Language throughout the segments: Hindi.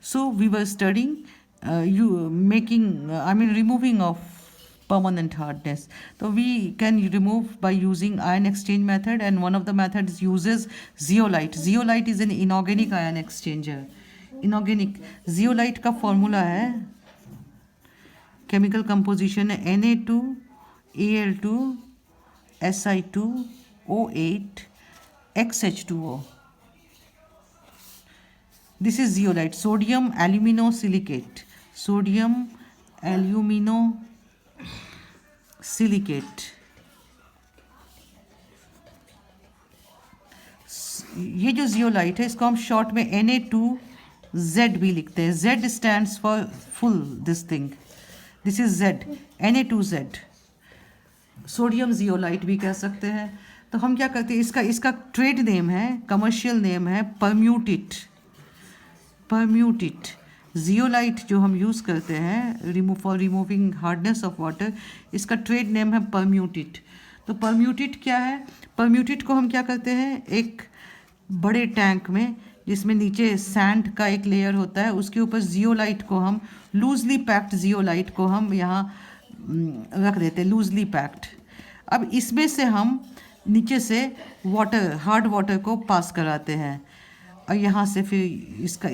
So we were studying removing of permanent hardness. So we can remove by using ion exchange method, and one of the methods uses zeolite. Zeolite is an inorganic ion exchanger. Inorganic zeolite का फॉर्मूला है, केमिकल कंपोजिशन है Na2Al2 Si2O8 XH2O. This is zeolite, sodium aluminosilicate. Sodium aluminosilicate. ये जो जियोलाइट है इसको हम शॉर्ट में Na2Z भी लिखते हैं. Z stands for full this thing. This is Z, Na2Z. Sodium zeolite भी कह सकते हैं. तो हम क्या करते हैं, इसका ट्रेड नेम है, कमर्शियल नेम है परम्यूटिट. जियोलाइट जो हम यूज़ करते हैं for removing hardness of water, इसका ट्रेड नेम है परम्यूटिट. तो परम्यूटिट क्या है? परम्यूटिट को हम क्या करते हैं, एक बड़े टैंक में जिसमें नीचे सैंड का एक लेयर होता है, उसके ऊपर जियोलाइट को हम लूजली पैक्ड जियोलाइट को हम यहाँ रख देते हैं, लूजली पैक्ड. अब इसमें से हम नीचे से वाटर, हार्ड वाटर को पास कराते हैं, और यहाँ से फिर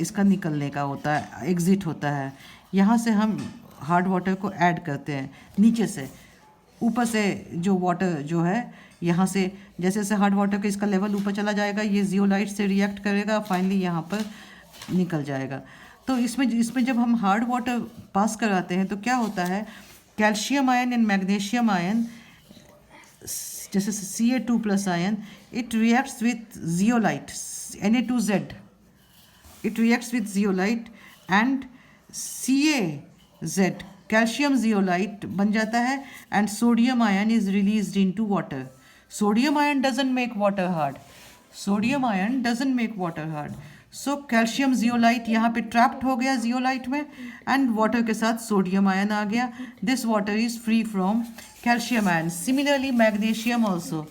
इसका निकलने का होता है, एग्ज़िट होता है. यहाँ से हम हार्ड वाटर को ऐड करते हैं नीचे से. ऊपर से जो वाटर जो है यहाँ से जैसे जैसे हार्ड वाटर का इसका लेवल ऊपर चला जाएगा, ये जियोलाइट से रिएक्ट करेगा, फाइनली यहाँ पर निकल जाएगा. तो इसमें जब हम हार्ड वाटर पास कराते हैं तो क्या होता है, calcium ion and magnesium ion, जैसे Ca2+ ion, it reacts with zeolite Na2Z. It reacts with zeolite and CaZ, calcium zeolite बन जाता है, and sodium ion is released into water. Sodium ion doesn't make water hard. So calcium zeolite यहाँ पे trapped हो गया zeolite में, and water के साथ sodium ion आ गया. This water is free from calcium ion. Similarly, magnesium also,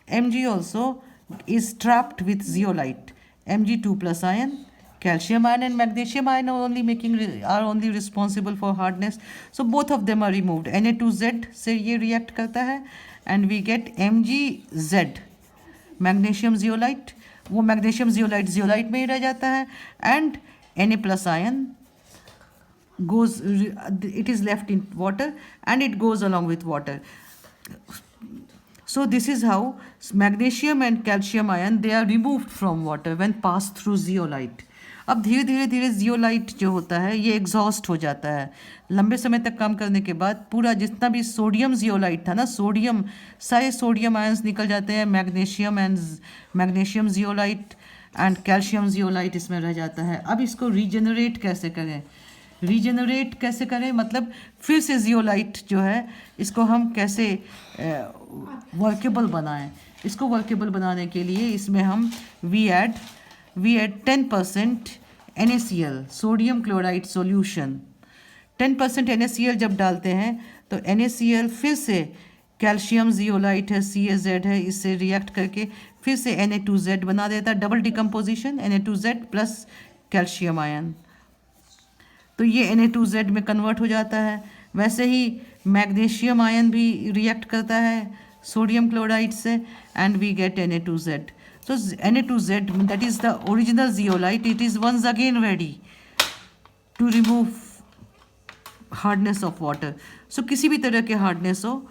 Mg also is trapped with zeolite. Mg2+ ion, calcium ion and magnesium ion are only responsible for hardness. So both of them are removed. Na2Z से ये react करता है, and we get MgZ, magnesium zeolite. वो magnesium zeolite में ही रह जाता है, and Na+ ion goes, it is left in water and it goes along with water. So this is how magnesium and calcium ion, they are removed from water when passed through zeolite. अब धीरे धीरे जियोलाइट जो होता है ये एग्जॉस्ट हो जाता है. लंबे समय तक काम करने के बाद पूरा जितना भी सोडियम जियोलाइट था ना, सारे सोडियम आयंस निकल जाते हैं. Magnesium zeolite and calcium zeolite इसमें रह जाता है. अब इसको रीजनरेट कैसे करें, मतलब फिर से जियोलाइट जो है इसको हम कैसे वर्केबल बनाएं. इसको वर्केबल बनाने के लिए इसमें हम we add 10% NaCl, sodium chloride solution. 10% NaCl जब डालते हैं तो NaCl फिर से कैल्शियम जियोलाइट है, CaZ है, इससे रिएक्ट करके फिर से Na2Z बना देता है. Double decomposition, Na2Z plus calcium ion, तो ये Na2Z में कन्वर्ट हो जाता है. वैसे ही मैग्नीशियम आयन भी रिएक्ट करता है सोडियम क्लोराइड से, and we get Na2Z. So Na2Z, that is the original zeolite, it is once again ready to remove hardness of water. So किसी भी तरह के हार्डनेस हो,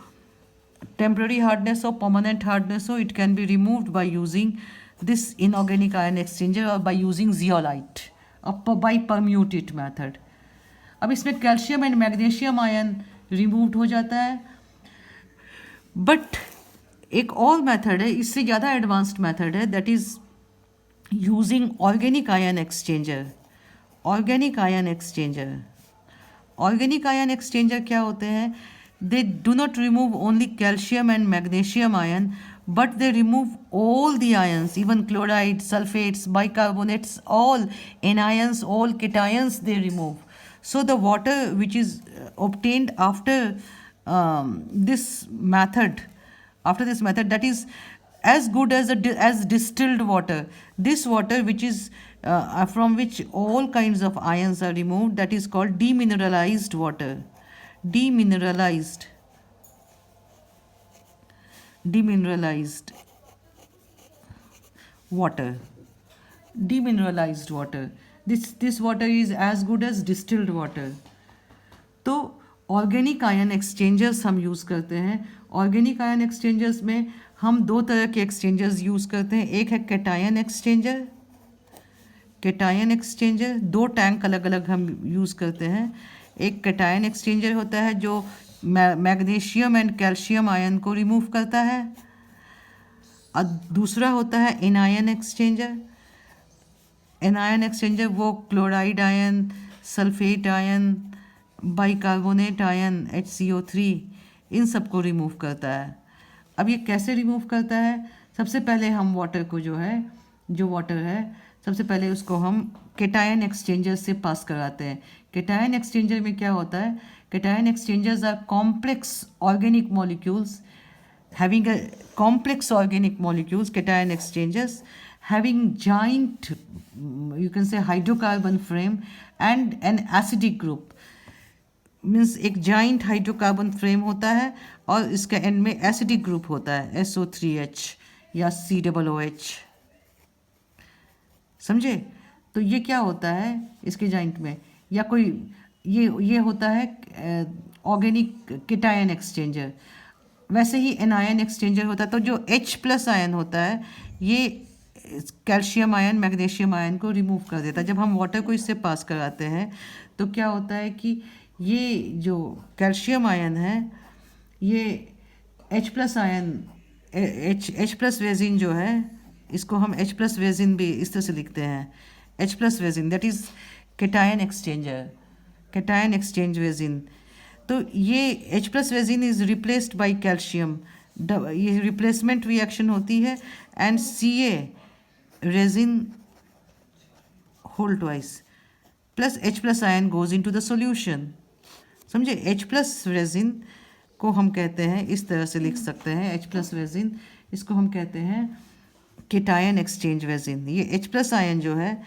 टेम्पररी हार्डनेस हो, परमानेंट हार्डनेस हो, it can be removed by using this inorganic ion exchanger or by using zeolite or by permutate method. अब इसमें calcium and magnesium ion removed हो जाता है. बट एक और मेथड है, इससे ज़्यादा एडवांस्ड मेथड है, that is using organic ion exchanger. Organic ion exchanger क्या होते हैं? They do not remove only calcium and magnesium ion, but they remove all the ions, even chlorides, sulfates, bicarbonates, all anions, all cations they remove. So the water which is obtained after this method, that is as good as distilled water. This water which is from which all kinds of ions are removed, that is called demineralized water. Demineralized water. Demineralized water, this water is as good as distilled water. तो ऑर्गेनिक आयन एक्सचेंजर्स हम यूज़ करते हैं. ऑर्गेनिक आयन एक्सचेंजर्स में हम दो तरह के एक्सचेंजर्स यूज़ करते हैं. एक है कैटायन एक्सचेंजर. कैटायन एक्सचेंजर दो टैंक अलग अलग हम यूज़ करते हैं. एक कैटायन एक्सचेंजर होता है जो मैग्नीशियम एंड कैल्शियम आयन को रिमूव करता है, और दूसरा होता है एनायन एक्सचेंजर. एनायन एक्सचेंजर वो chloride ion, sulphate ion, bicarbonate ion HCO3 इन सब को रिमूव करता है. अब ये कैसे रिमूव करता है? सबसे पहले हम वाटर को जो वाटर है सबसे पहले उसको हम कैटायन एक्सचेंजर से पास कराते हैं. कैटायन एक्सचेंजर में क्या होता है? Cation exchangers are complex organic molecules having a complex organic molecules, cation exchangers having giant, you can say, hydrocarbon frame and an acidic group. Means एक जाइंट हाइड्रोकार्बन फ्रेम होता है और इसका एंड में एसिडिक ग्रुप होता है SO3H या COOH. समझे? तो ये क्या होता है इसके जाइंट में, या कोई ये होता है ऑर्गेनिक कैटायन एक्सचेंजर. वैसे ही एनायन एक्सचेंजर होता है. तो जो H+ आयन होता है ये कैल्शियम आयन, मैग्नीशियम आयन को रिमूव कर देता है. जब हम वाटर को इससे पास कराते हैं तो क्या होता है कि ये जो कैल्शियम आयन है ये H+ आयन, H+ रेजिन जो है इसको हम H+ रेजिन भी इस तरह से लिखते हैं. H+ resin that is cation exchanger, cation exchange resin. तो ये H+ resin is replaced by calcium. ये रिप्लेसमेंट रिएक्शन होती है and Ca resin whole twice plus H+ ion goes into the solution. समझे? H+ रेजिन को हम कहते हैं, इस तरह से लिख सकते हैं, H+ रेजिन इसको हम कहते हैं कैटायन एक्सचेंज रेजिन. ये H+ आयन जो है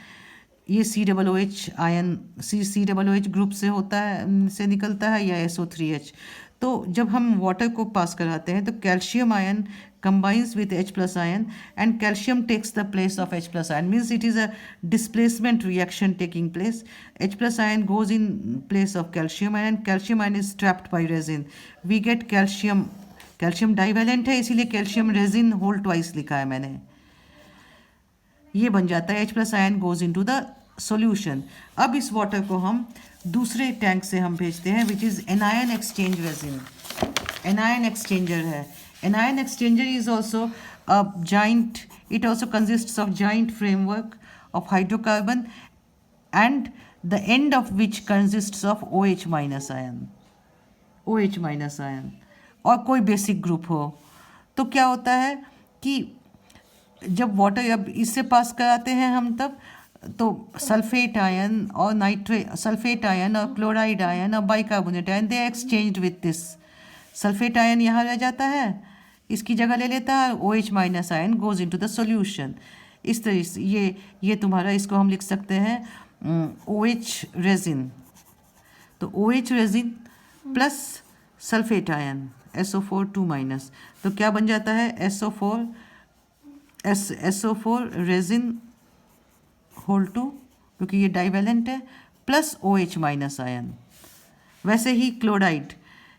ये COOH आयन, COOH ग्रुप से होता है, से निकलता है, या SO3H. तो जब हम वाटर को पास कराते हैं तो calcium ion combines with H+ ion and calcium takes the place of H+ ion, means it is a displacement reaction taking place. H+ ion goes in place of calcium ion and calcium ion is trapped by resin. We get calcium divalent है इसीलिए calcium resin whole twice लिखा है मैंने. ये बन जाता है H+ ion goes into the solution. अब इस वाटर को हम दूसरे टैंक से हम भेजते हैं which is anion exchange resin. Anion exchanger है. Anion exchanger is also a giant, it also consists of giant framework of hydrocarbon and the end of which consists of OH- ion. OH- ion और कोई बेसिक ग्रुप हो. तो क्या होता है कि जब वाटर अब इससे पास कराते हैं हम तब तो सल्फेट आयन और सल्फेट आयन और क्लोराइड आयन और bicarbonate ion they exchanged with this. Sulphate ion यहाँ रह जाता है, इसकी जगह ले लेता है, OH- ion goes into the solution. इस तरह से ये तुम्हारा, इसको हम लिख सकते हैं OH रेजिन. तो OH resin plus sulphate ion SO4 2-. तो क्या बन जाता है SO4 रेजिन होल 2 क्योंकि ये डाइवेलेंट है प्लस OH- आयन. वैसे ही क्लोराइड,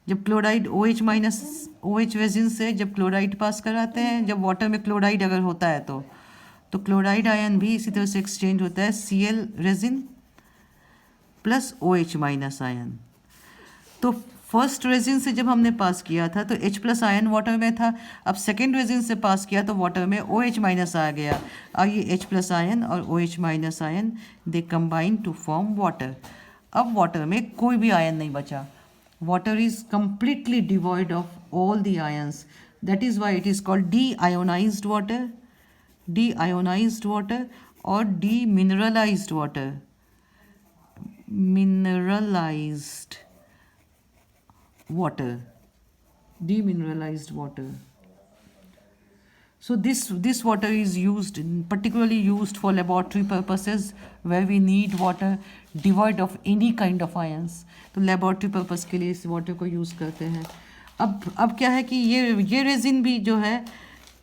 जब क्लोराइड OH रेजिन से जब क्लोराइड पास कराते हैं, जब वाटर में क्लोराइड अगर होता है तो क्लोराइड आयन भी इसी तरह से एक्सचेंज होता है Cl resin plus OH- ion. तो फर्स्ट रेजिन से जब हमने पास किया था तो H+ आयन वाटर में था. अब सेकेंड रेजिन से पास किया तो वाटर में OH- आ गया और ये H+ आयन और OH- ion they combine to form water. अब वाटर में कोई भी आयन नहीं बचा. Water is completely devoid of all the ions. That is why it is called deionized water, deionized water or demineralized water. Mineralized water, demineralized water. So this water is used, particularly used for laboratory purposes where we need water devoid of any kind of ions. तो laboratory purpose के लिए इस water को use करते हैं. अब क्या है कि ये रेजिन भी जो है,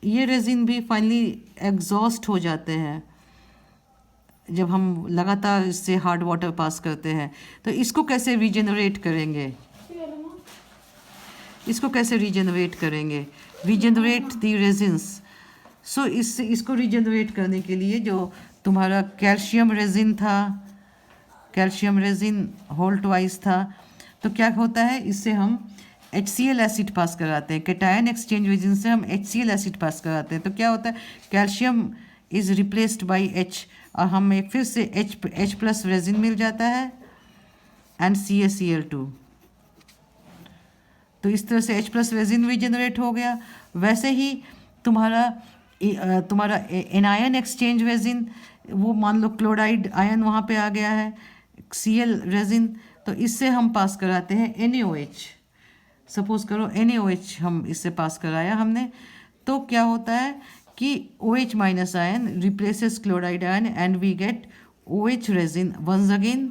ये रेजिन भी फाइनली एग्जॉस्ट हो जाते हैं जब हम लगातार इससे हार्ड वाटर पास करते हैं. तो इसको कैसे रीजनरेट करेंगे, इसको कैसे रीजनरेट करेंगे, रीजनरेट द रेजिन्स. सो इसको रीजनरेट करने के लिए जो तुम्हारा कैल्शियम रेजिन था, कैल्शियम रेजिन होल ट्वाइस था, तो क्या होता है, इससे हम HCl एसिड पास कराते हैं. कैटायन एक्सचेंज रेजिन से हम HCl एसिड पास कराते हैं. तो क्या होता है, calcium is replaced bye H और हमें फिर से H प्लस रेजिन मिल जाता है एंड CaCl2. तो इस तरह से H प्लस रेजिन भी जनरेट हो गया. वैसे ही तुम्हारा एनायन एक्सचेंज रेजिन, वो मान लो क्लोराइड आयन वहाँ पे आ गया है, Cl रेजिन, तो इससे हम पास कराते हैं NaOH. सपोज करो NaOH हम इससे पास कराया हमने, तो क्या होता है कि OH minus ion replaces chloride ion and we get OH resin once again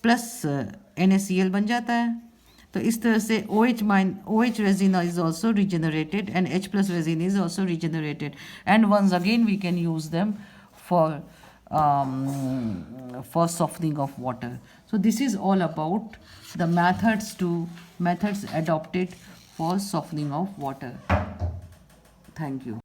plus NaCl बन जाता है. तो इस तरह से OH resin is also regenerated and H plus resin is also regenerated, and once again we can use them for softening of water. So this is all about the methods adopted for softening of water. Thank you.